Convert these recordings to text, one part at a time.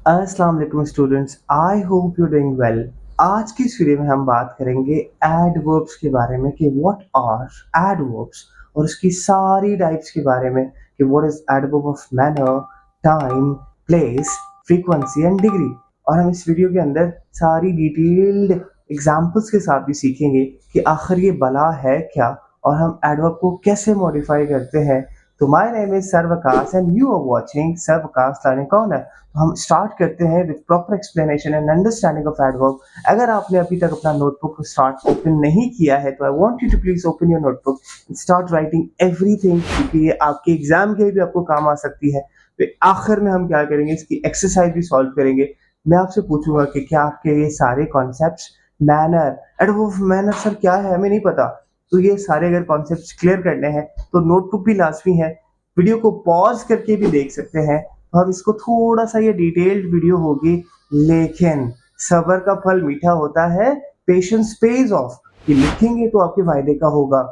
अस्सलाम वालेकुम students, I hope you doing well. आज की इस वीडियो में हम बात करेंगे एडवर्ब्स के बारे में कि व्हाट आर एडवर्ब्स और उसकी सारी टाइप्स के बारे में कि what is adverb of manner, time, place, frequency and degree. और हम इस वीडियो के अंदर सारी डिटेल्ड एग्जांपल्स के साथ भी सीखेंगे कि आखिर ये बला है क्या और हम एडवर्ब को कैसे मॉडिफाई करते हैं। तो my name is Sarvakash and you are watching Sarvakash learning corner. तो हम स्टार्ट करते हैं with proper explanation and understanding of adverb. अगर आपने अभी तक अपना नोटबुक स्टार्ट ओपन नहीं किया है तो I want you to please open your notebook and start writing everything, क्योंकि ये आपके एग्जाम के लिए भी आपको काम आ सकती है। फिर आखिर में हम क्या करेंगे, इसकी एक्सरसाइज भी सॉल्व करेंगे। मैं आपसे पूछूंगा कि क्या आपके ये सारे concepts manner, adverb manner sir क्या है हमें नहीं पता, तो ये सारे अगर कॉन्सेप्ट्स क्लियर करने हैं तो नोटबुक भी लाजमी है। वीडियो को पॉज करके भी देख सकते हैं। तो हम इसको थोड़ा सा, ये डिटेल्ड वीडियो होगी, लेकिन सब्र का फल मीठा होता है, पेशेंस पेज ऑफ। ये लिखेंगे तो आपके फायदे का होगा।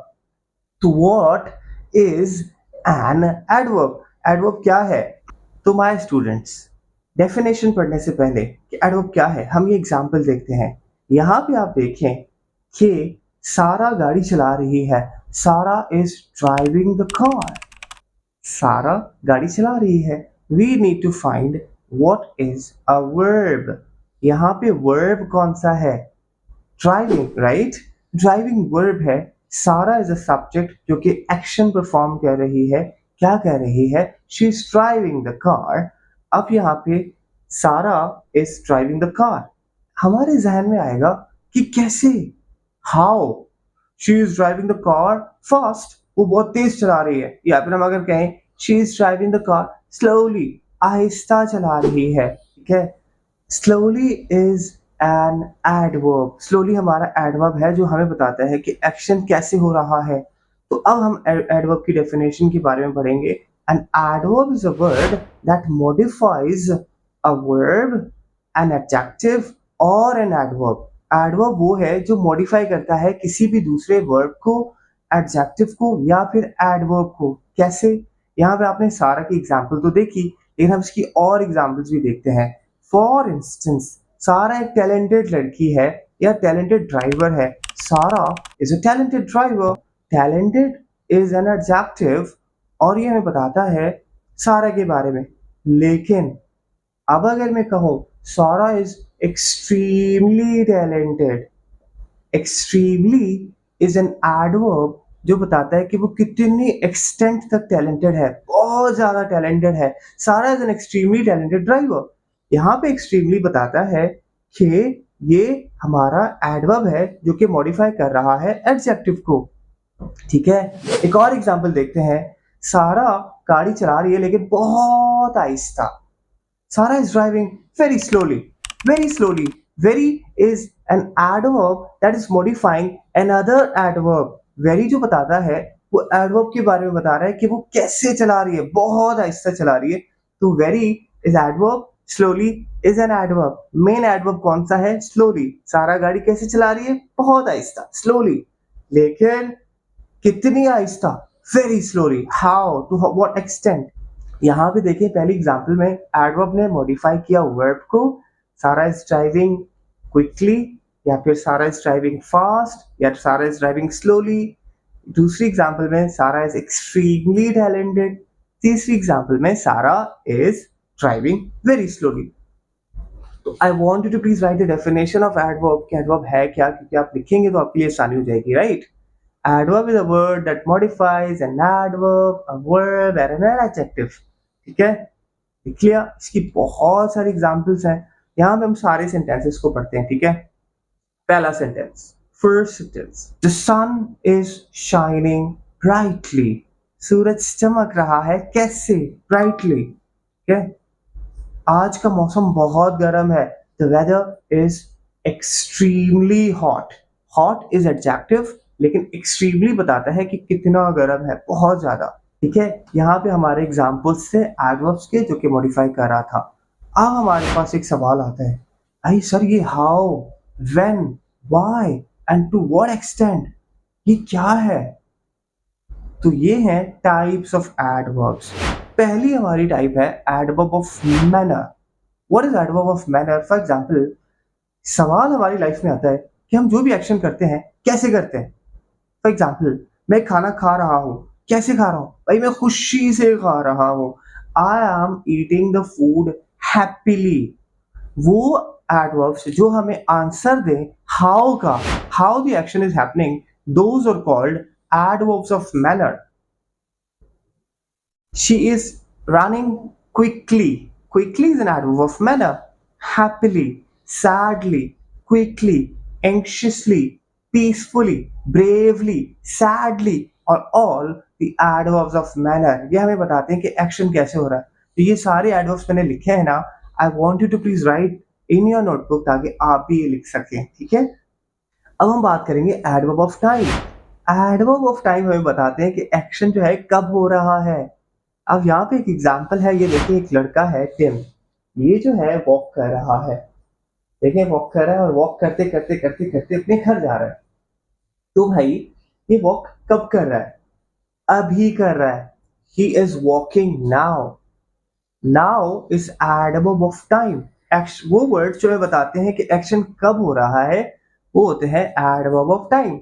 तो what is an adverb? Adverb क्या है? तो माय स्टूडेंट्स, डेफिनेशन पढ़ने से पहले कि एडवर्ब क्या है, हम ये एग्जांपल देखते हैं। यहाँ पे आप देखें कि सारा गाड़ी चला रही है। Sara is driving the car. सारा गाड़ी चला रही है। We need to find what is a verb. यहाँ पे वर्ब कौन सा है? Driving, right? ड्राइविंग वर्ब है। सारा इज अ सब्जेक्ट जो कि एक्शन परफॉर्म कर रही है। क्या कर रही है? She is driving the car. अब यहाँ पे सारा इज ड्राइविंग द कार, हमारे जहन में आएगा कि कैसे, how. She is driving the car fast, वो बहुत तेज चला रही है। या फिर हम अगर कहें she is driving the car slowly, आहिस्ता चला रही है। ठीक है, slowly is an adverb. Slowly हमारा एडवर्ब है जो हमें बताता है कि एक्शन कैसे हो रहा है। तो अब हम एडवर्ब की डेफिनेशन के बारे में पढ़ेंगे। An adverb is a word that modifies a verb, an adjective और एन एडवर्ब। एडवर्ब वो है जो मॉडिफाई करता है किसी भी दूसरे वर्ब को, एडजेक्टिव को या फिर एडवर्ब को। कैसे? यहाँ पे आपने सारा की एग्जाम्पल तो देखी, लेकिन हम इसकी और एग्जाम्पल्स भी देखते हैं। फॉर इंस्टेंस, सारा एक टैलेंटेड लड़की है या टैलेंटेड ड्राइवर है। Sara is a talented driver. Talented is an adjective और ये हमें बताता है सारा के बारे में। लेकिन अब अगर मैं कहूँ सारा is extremely talented, extremely is an adverb जो बताता है कि वो कितनी एक्सटेंट तक टैलेंटेड है, बहुत ज्यादा टैलेंटेड है। Sara is an extremely talented driver. यहाँ पे एक्सट्रीमली बताता है कि ये हमारा एडवर्ब है जो कि मॉडिफाई कर रहा है एडजेक्टिव को। ठीक है, एक और एग्जांपल देखते हैं। सारा गाड़ी चला रही है लेकिन बहुत आहिस्ता। Sarah is driving very slowly. Very slowly. Very is an adverb that is modifying another adverb. Very जो बताता है वो adverb के बारे में बता रहा है कि वो कैसे चला रही है, बहुत आहिस्ता चला रही है। तो very is adverb, slowly is an adverb. Main adverb कौन सा है? Slowly. सारा गाड़ी कैसे चला रही है? बहुत आहिस्ता, slowly. लेकिन कितनी आहिस्ता? Very slowly. How? To what extent? यहाँ पे देखिए पहली एग्जांपल में एडवर्ब ने मॉडिफाई किया वर्ब को। सारा इज ड्राइविंग क्विकली या फिर सारा इज ड्राइविंग फास्ट या सारा इज ड्राइविंग स्लोली। दूसरी एग्जांपल में सारा इज एक्सट्रीमली टैलेंटेड। तीसरी एग्जांपल में Sara is driving very slowly. तो I want you to please write the definition of adverb कि एडवर्ब है क्या, क्योंकि आप लिखेंगे तो आपके लिए आसानी हो जाएगी, right? Adverb is a word that modifies an adverb, a verb, and an adjective. ठीक है, लिख लिया। इसकी बहुत सारी एग्जांपल्स हैं। यहाँ पे हम सारे सेंटेंसेस को पढ़ते हैं। ठीक है, पहला sentence, first sentence, the sun is shining brightly. सूरज चमक रहा है कैसे? ब्राइटली। ठीक है, आज का मौसम बहुत गर्म है। The weather is extremely hot. Hot is adjective, लेकिन एक्सट्रीमली बताता है कि कितना गर्म है, बहुत ज्यादा। ठीक है, यहाँ पे हमारे एग्जाम्पल्स थे एडवर्ब्स के जो कि मॉडिफाई कर रहा था। अब हमारे पास एक सवाल आता है, भाई सर ये how, when, why and to what extent, ये क्या है? तो ये हैं टाइप्स ऑफ एडवर्ब्स। पहली हमारी टाइप है adverb of manner. What is adverb of manner? For example, सवाल हमारी लाइफ में आता है कि हम जो भी एक्शन करते हैं कैसे करते हैं। फॉर एग्जाम्पल, मैं खाना खा रहा हूँ, कैसे खा रहा हूँ भाई? मैं खुशी से खा रहा हूँ। I am eating the food happily. वो एडवर्ब्स जो हमें आंसर दें हाउ का, how the action is happening, those are called adverbs of manner. She is running quickly. Quickly is an adverb of manner. Happily, sadly, quickly, anxiously, peacefully, bravely, sadly are all the adverbs of manner. ये हमें बताते हैं कि action कैसे हो रहा है। तो ये सारे एडवर्ब्स मैंने लिखे हैं ना, I want you to please write in your notebook ताकि आप भी ये लिख सकें, ठीक है। अब हम बात करेंगे adverb of time. Adverb of time हमें बताते हैं कि एक्शन जो है कब हो रहा है। अब यहाँ पे एक एग्जांपल है, ये देखिए एक लड़का है टिम, ये जो है वॉक कर रहा है। देखिए वॉक कर रहा है और वॉक करते करते करते करते अपने घर जा रहा है। तो भाई ये वॉक कब कर रहा है? अभी कर रहा है। He is walking now. Now is adverb of time. वो वर्ड जो हमें बताते हैं कि एक्शन कब हो रहा है वो होते हैं adverb of time.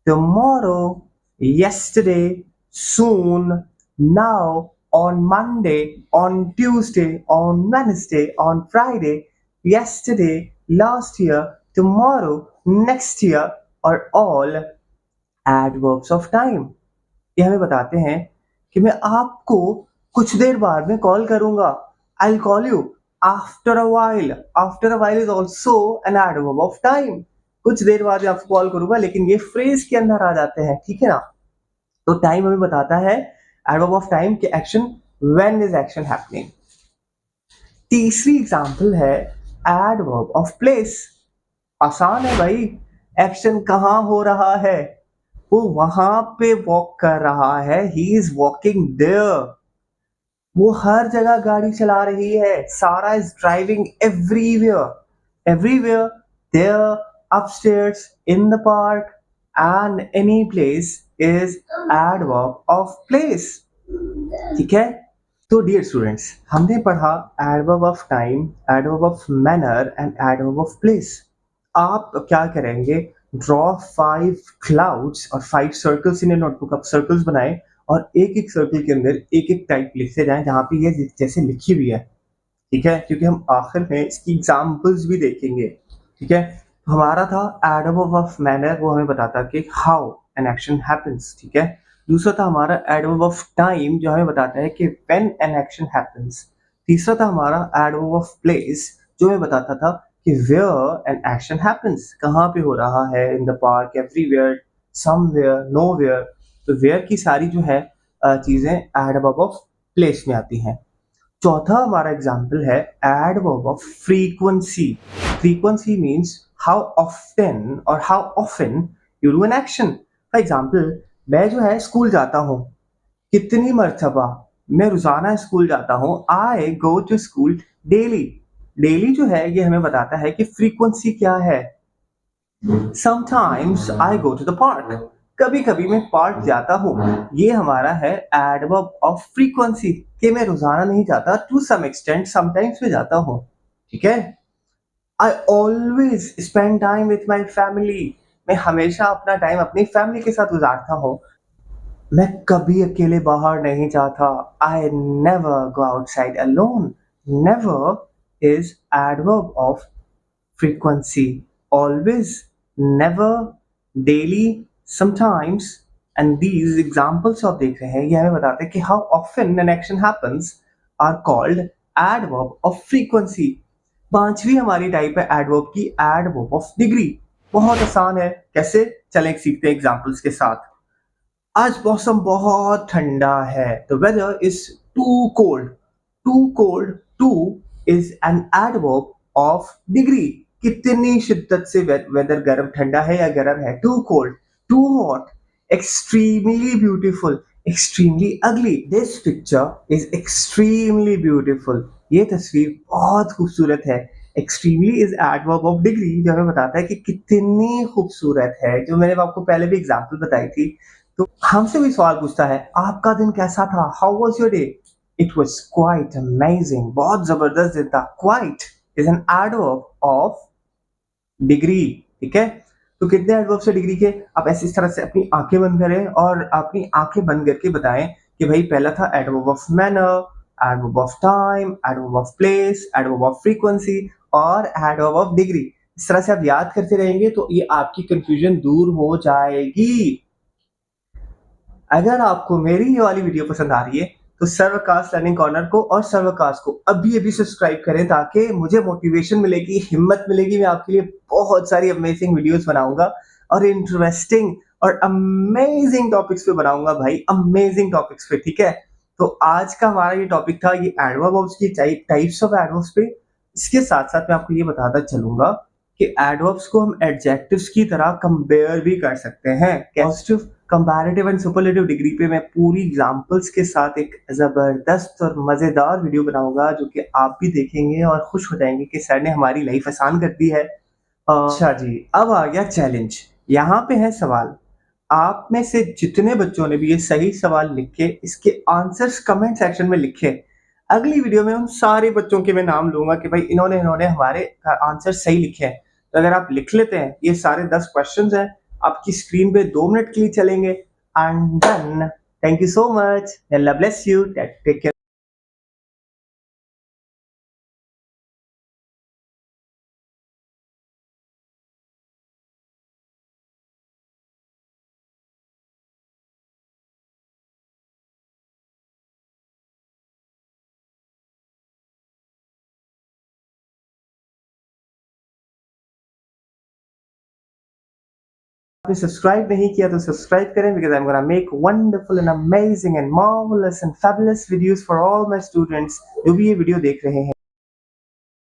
Tomorrow, yesterday, soon, now, on Monday, on Tuesday, on Wednesday, on Friday, yesterday, last year, tomorrow, next year are all adverbs of time. ये हमें बताते हैं कि मैं आपको कुछ देर बाद में कॉल करूंगा। I'll call you after a while. After a while is also an adverb of time. कुछ देर बाद मैं आपको कॉल करूंगा, लेकिन ये फ्रेज के अंदर आ जाते हैं, ठीक है ना। तो टाइम हमें बताता है एडवर्ब ऑफ टाइम के action, when is action happening. तीसरी एग्जांपल है एडवर्ब ऑफ प्लेस। आसान है भाई, एक्शन कहाँ हो रहा है? वो वहां पे वॉक कर रहा है, ही इज वॉकिंग देयर। वो हर जगह गाड़ी चला रही है, Sara is driving everywhere. Everywhere, there, upstairs, in the park, and any place is adverb of place, ठीक है। तो डियर स्टूडेंट्स, हमने पढ़ा adverb of time, adverb of manner and adverb of place. आप क्या करेंगे? ड्रॉ 5 क्लाउड्स और 5 circles in notebook. आप सर्कल्स बनाएं और एक एक सर्कल के अंदर एक एक टाइप लिखते जाएं जहां पे ये जैसे लिखी हुई है, ठीक है, क्योंकि हम आखिर में इसकी एग्जाम्पल्स भी देखेंगे, ठीक है। तो हमारा था एडवर्ब ऑफ मैनर, वो हमें बताता कि हाउ एन एक्शन हैपेंस, ठीक है। दूसरा था हमारा एडवर्ब ऑफ टाइम, जो हमें बताता है कि व्हेन एन एक्शन हैपेंस। तीसरा था हमारा एडवर्ब ऑफ प्लेस, जो हमें बताता था कि वेयर एन एक्शन हैपेंस, कहाँ पे हो रहा है, in the park, everywhere, somewhere, nowhere. तो वेयर की सारी जो है चीजें एडवर्ब ऑफ प्लेस में आती हैं। चौथा हमारा एग्जाम्पल है adverb of frequency. Frequency means how often और how often you do an action. For example, मैं जो है स्कूल जाता हूँ, कितनी मर्तबा मैं रोजाना स्कूल जाता हूँ। I go to school daily. Daily जो है ये हमें बताता है कि फ्रीक्वेंसी क्या है। Sometimes I go to the park. कभी कभी मैं पार्क जाता हूँ। ये हमारा है एडवर्ब ऑफ फ्रीक्वेंसी कि मैं रोजाना नहीं जाता, टू सम एक्सटेंट समटाइम्स में जाता हूँ, ठीक है। I always spend time with my family. मैं हमेशा अपना टाइम अपनी फैमिली के साथ गुजारता हूँ। मैं कभी अकेले बाहर नहीं जाता। I never go outside alone. Never is adverb of frequency, always, never, daily, sometimes, and these examples आप देख रहे हैं, ये हमें बताते हैं कि how often an action happens are called adverb of frequency। पांचवी हमारी टाइप है एडवर्ब की, एडवर्ब ऑफ डिग्री। बहुत आसान है, कैसे? चलें सीखते हैं एग्जांपल्स के साथ। आज मौसम बहुत ठंडा है। The weather is too cold. Too cold, too is an adverb of degree। कितनी शिद्दत से वेदर गर्म, ठंडा है या गर्म है। Too cold, too hot, extremely beautiful, extremely ugly। This picture is extremely beautiful। ये तस्वीर बहुत खूबसूरत है। Extremely is adverb of degree, जो हमें बताता है कि कितनी खूबसूरत है, जो मैंने आपको पहले भी एग्जाम्पल बताई थी। तो हमसे भी सवाल पूछता है, आपका दिन कैसा था? How was your day? It was quite amazing. बहुत जबरदस्त दिन था. Quite is an adverb of degree. ठीक है, तो कितने एडवर्ब्स है डिग्री के? आप ऐसे इस तरह से अपनी आंखें बंद करें और अपनी आंखें बंद करके बताएं कि भाई पहला था adverb of manner, adverb of time, adverb of place, adverb of frequency और एडवर्ब ऑफ डिग्री. इस तरह से आप याद करते रहेंगे तो ये आपकी कंफ्यूजन दूर हो जाएगी. अगर आपको मेरी ये वाली वीडियो पसंद आ रही है तो सर्वकास्ट लर्निंग कॉर्नर को और सर्वकास्ट को अभी अभी सब्सक्राइब करें ताकि मुझे मोटिवेशन मिलेगी, हिम्मत मिलेगी. मैं आपके लिए बहुत सारी अमेजिंग वीडियोस बनाऊंगा और इंटरेस्टिंग और अमेजिंग टॉपिक्स पे बनाऊंगा भाई, अमेजिंग टॉपिक्स पे. ठीक है, तो आज का हमारा ये टॉपिक था ये एडवर्ब्स की टाइप्स ऑफ एडवर्ब्स पे. इसके साथ साथ मैं आपको ये बताता चलूंगा कि एडवर्ब्स को हम एडजेक्टिव्स की तरह कंपेयर भी कर सकते हैं. Positive, comparative and superlative degree पे मैं पूरी एग्जांपल्स के साथ एक जबरदस्त और मजेदार वीडियो बनाऊंगा जो कि आप भी देखेंगे और खुश हो जाएंगे कि सर ने हमारी लाइफ आसान कर दी है. अच्छा जी, अब आ गया चैलेंज. यहाँ पे है सवाल. आप में से जितने बच्चों ने भी ये सही सवाल लिखे इसके आंसर्स कमेंट सेक्शन में लिखे, अगली वीडियो में उन सारे बच्चों के मैं नाम लूंगा कि भाई इन्होंने हमारे आंसर सही लिखे हैं. तो अगर आप लिख लेते हैं, ये सारे 10 क्वेश्चंस हैं, आपकी स्क्रीन पे 2 मिनट के लिए चलेंगे. And done. Thank you so much. Allah bless you. Take care. आपने सब्सक्राइब नहीं किया तो सब्सक्राइब करें because I'm gonna make wonderful and amazing and marvelous and fabulous videos for all my students जो भी ये वीडियो देख रहे हैं.